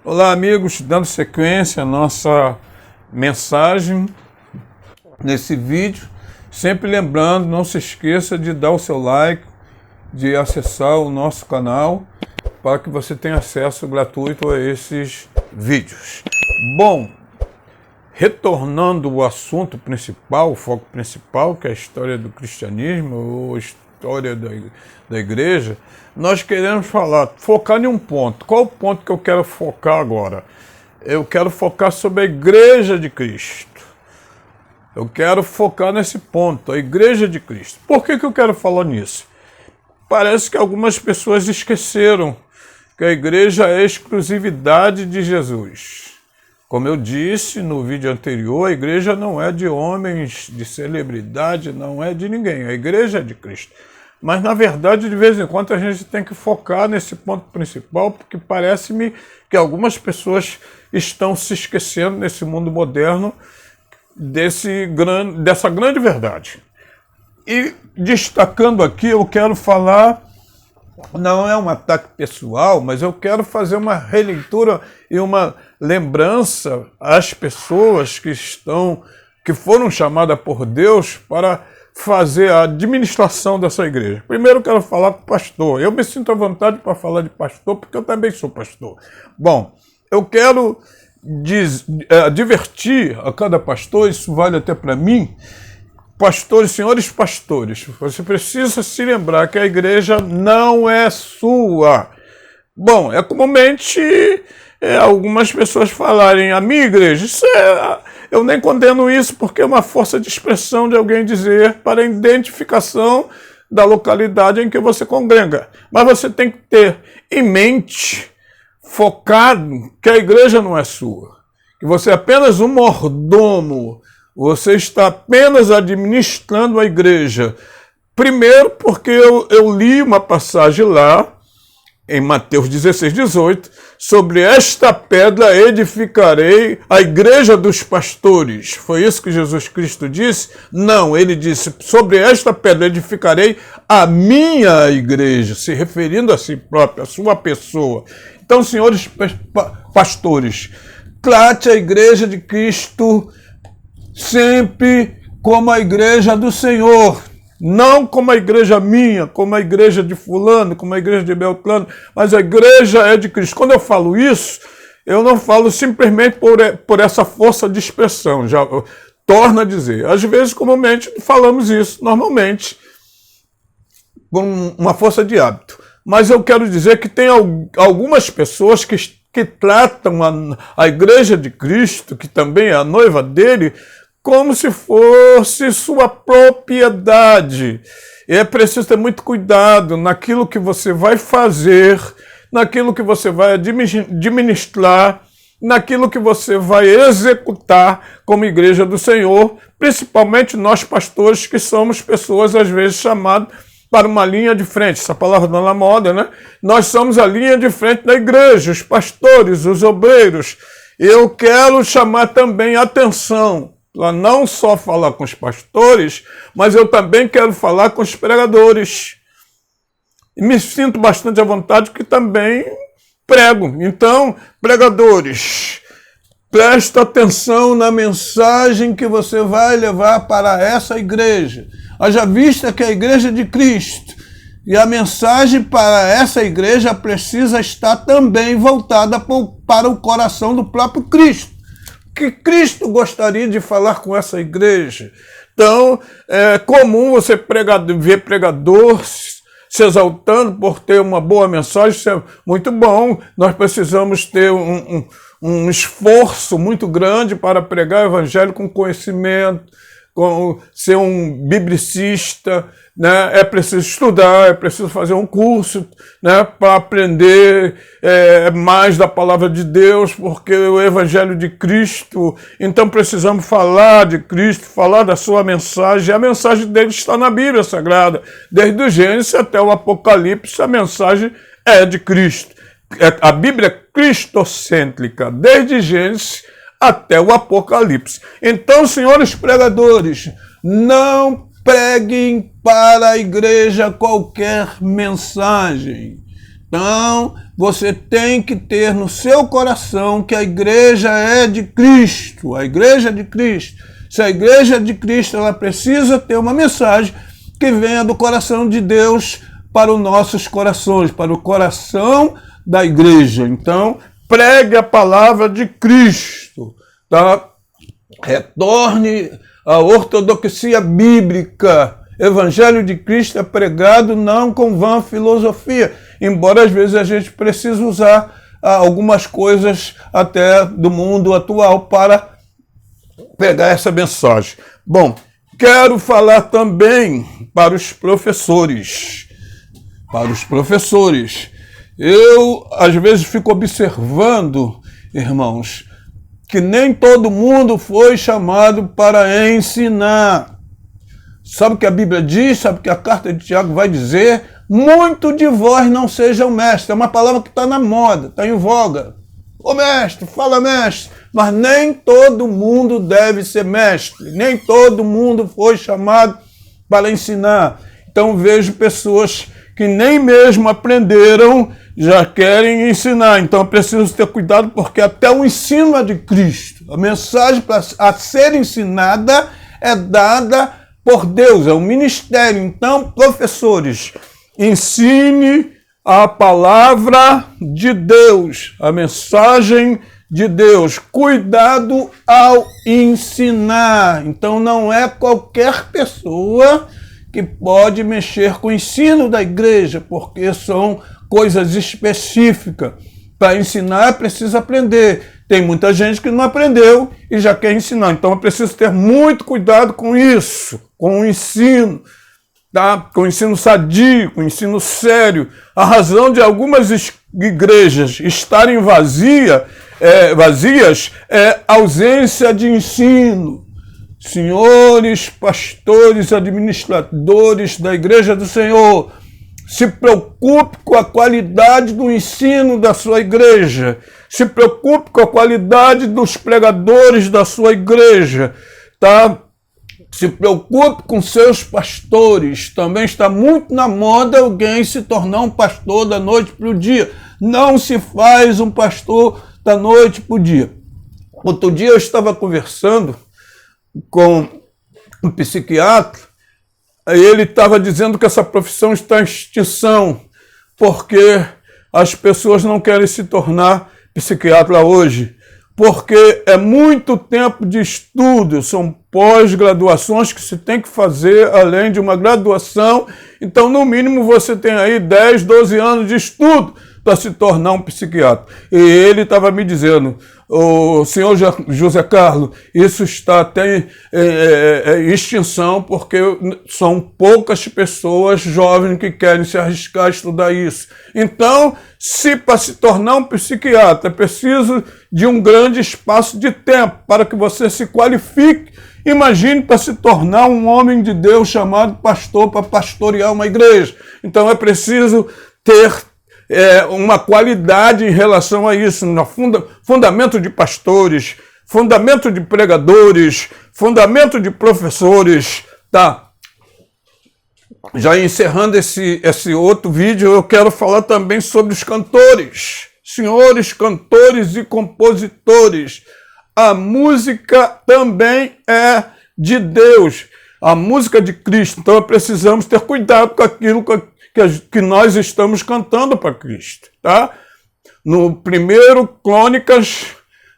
Olá, amigos, dando sequência à nossa mensagem nesse vídeo. Sempre lembrando, não se esqueça de dar o seu like, de acessar o nosso canal para que você tenha acesso gratuito a esses vídeos. Bom, retornando ao assunto principal, o foco principal, que é a história do cristianismo, ou a história da igreja, nós queremos focar em um ponto. Qual o ponto que eu quero focar agora? Eu quero focar sobre a Igreja de Cristo. Eu quero focar nesse ponto, a Igreja de Cristo. Por que eu quero falar nisso? Parece que algumas pessoas esqueceram que a igreja é exclusividade de Jesus. Como eu disse no vídeo anterior, a igreja não é de homens, de celebridade, não é de ninguém. A igreja é de Cristo. Mas, na verdade, de vez em quando a gente tem que focar nesse ponto principal, porque parece-me que algumas pessoas estão se esquecendo nesse mundo moderno dessa grande verdade. E, destacando aqui, eu quero falar, não é um ataque pessoal, mas eu quero fazer uma releitura e uma lembrança às pessoas que foram chamadas por Deus para fazer a administração dessa igreja. Primeiro eu quero falar com o pastor. Eu me sinto à vontade para falar de pastor, porque eu também sou pastor. Bom, eu quero advertir a cada pastor, isso vale até para mim, pastores, senhores pastores, você precisa se lembrar que a igreja não é sua. Bom, é comumente algumas pessoas falarem, a minha igreja, eu nem condeno isso, porque é uma força de expressão de alguém dizer para a identificação da localidade em que você congrega. Mas você tem que ter em mente, focado, que a igreja não é sua, que você é apenas um mordomo, você está apenas administrando a igreja. Primeiro, porque eu li uma passagem lá, em Mateus 16, 18, sobre esta pedra edificarei a igreja dos pastores. Foi isso que Jesus Cristo disse? Não, ele disse, sobre esta pedra edificarei a minha igreja, se referindo a si próprio, a sua pessoa. Então, senhores pastores, trate a igreja de Cristo sempre como a igreja do Senhor, não como a igreja minha, como a igreja de fulano, como a igreja de Beltrano, mas a igreja é de Cristo. Quando eu falo isso, eu não falo simplesmente por essa força de expressão, já torno a dizer. Às vezes, comumente, falamos isso, normalmente, com uma força de hábito. Mas eu quero dizer que tem algumas pessoas que tratam a igreja de Cristo, que também é a noiva dele, como se fosse sua propriedade. E é preciso ter muito cuidado naquilo que você vai fazer, naquilo que você vai administrar, naquilo que você vai executar como igreja do Senhor, principalmente nós pastores que somos pessoas às vezes chamadas para uma linha de frente. Essa palavra não é na moda, né? Nós somos a linha de frente da igreja, os pastores, os obreiros. Eu quero chamar também a atenção, não só falar com os pastores, mas eu também quero falar com os pregadores. E me sinto bastante à vontade porque também prego. Então, pregadores, presta atenção na mensagem que você vai levar para essa igreja. Haja vista que a igreja de Cristo e a mensagem para essa igreja precisa estar também voltada para o coração do próprio Cristo. Que Cristo gostaria de falar com essa igreja. Então, é comum você ver pregador se exaltando por ter uma boa mensagem, isso é muito bom. Nós precisamos ter um esforço muito grande para pregar o evangelho com conhecimento, com ser um biblicista, né? É preciso estudar, é preciso fazer um curso, né, para aprender mais da palavra de Deus, porque o Evangelho de Cristo, então precisamos falar de Cristo, falar da sua mensagem. A mensagem dele está na Bíblia Sagrada, desde o Gênesis até o Apocalipse, a mensagem é de Cristo. A Bíblia é cristocêntrica, desde Gênesis até o Apocalipse. Então, senhores pregadores, não preguem para a igreja qualquer mensagem. Então, você tem que ter no seu coração que a igreja é de Cristo, a igreja é de Cristo. Se a igreja é de Cristo, ela precisa ter uma mensagem que venha do coração de Deus para os nossos corações, para o coração da igreja. Então, pregue a palavra de Cristo, tá? Retorne à ortodoxia bíblica. Evangelho de Cristo é pregado não com vã filosofia, embora às vezes a gente precise usar algumas coisas até do mundo atual para pegar essa mensagem. Bom, quero falar também para os professores. Para os professores. Eu, às vezes, fico observando, irmãos, que nem todo mundo foi chamado para ensinar. Sabe o que a Bíblia diz? Sabe o que a carta de Tiago vai dizer? Muito de vós não sejam mestres. É uma palavra que está na moda, está em voga. Ô mestre, fala mestre. Mas nem todo mundo deve ser mestre. Nem todo mundo foi chamado para ensinar. Então vejo pessoas que nem mesmo aprenderam, já querem ensinar. Então é preciso ter cuidado, porque até o ensino é de Cristo. A mensagem a ser ensinada é dada por Deus, é um ministério. Então, professores, ensine a palavra de Deus, a mensagem de Deus. Cuidado ao ensinar. Então, não é qualquer pessoa que pode mexer com o ensino da igreja, porque são coisas específicas. Para ensinar, é preciso aprender. Tem muita gente que não aprendeu e já quer ensinar. Então, é preciso ter muito cuidado com isso, com o ensino, tá? Com o ensino sadio, com o ensino sério. A razão de algumas igrejas estarem vazias é ausência de ensino. Senhores, pastores, administradores da Igreja do Senhor, se preocupe com a qualidade do ensino da sua igreja. Se preocupe com a qualidade dos pregadores da sua igreja, tá? Se preocupe com seus pastores. Também está muito na moda alguém se tornar um pastor da noite para o dia. Não se faz um pastor da noite para o dia. Outro dia eu estava conversando com um psiquiatra, e ele estava dizendo que essa profissão está em extinção, porque as pessoas não querem se tornar psiquiatra hoje, porque é muito tempo de estudo, são pós-graduações que se tem que fazer além de uma graduação. Então, no mínimo, você tem aí 10, 12 anos de estudo para se tornar um psiquiatra. E ele estava me dizendo: o senhor José Carlos, isso está até em extinção, porque são poucas pessoas jovens que querem se arriscar a estudar isso. Então, se para se tornar um psiquiatra é preciso de um grande espaço de tempo para que você se qualifique, imagine para se tornar um homem de Deus chamado pastor para pastorear uma igreja. Então é preciso ter uma qualidade em relação a isso, no fundamento de pastores, fundamento de pregadores, fundamento de professores, tá? Já encerrando esse outro vídeo, eu quero falar também sobre os cantores. Senhores cantores e compositores, a música também é de Deus, a música de Cristo. Então precisamos ter cuidado com aquilo que nós estamos cantando para Cristo, tá? No 1 Crônicas,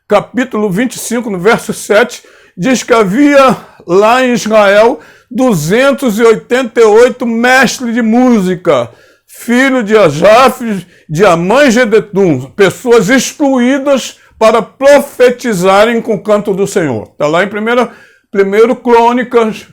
capítulo 25, no verso 7, diz que havia lá em Israel 288 mestres de música, filho de Asaf, de Amã e Gedetum, pessoas instruídas para profetizarem com o canto do Senhor. Está lá em 1 Crônicas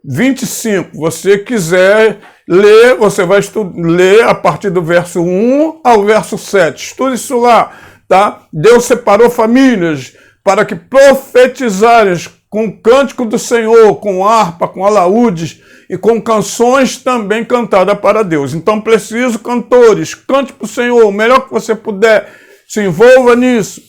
25. Você quiser ler, você vai ler a partir do verso 1 ao verso 7. Estude isso lá, tá? Deus separou famílias para que profetizarem com o cântico do Senhor, com harpa, com alaúdes e com canções também cantadas para Deus. Então, preciso cantores, cante para o Senhor, o melhor que você puder, se envolva nisso,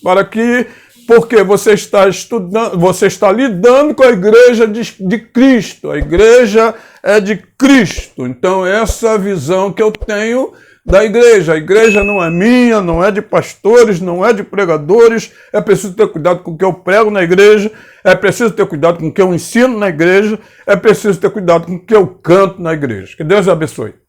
porque você está estudando, você está lidando com a igreja de Cristo. A igreja é de Cristo. Então, essa visão que eu tenho da igreja. A igreja não é minha, não é de pastores, não é de pregadores. É preciso ter cuidado com o que eu prego na igreja, é preciso ter cuidado com o que eu ensino na igreja, é preciso ter cuidado com o que eu canto na igreja. Que Deus abençoe.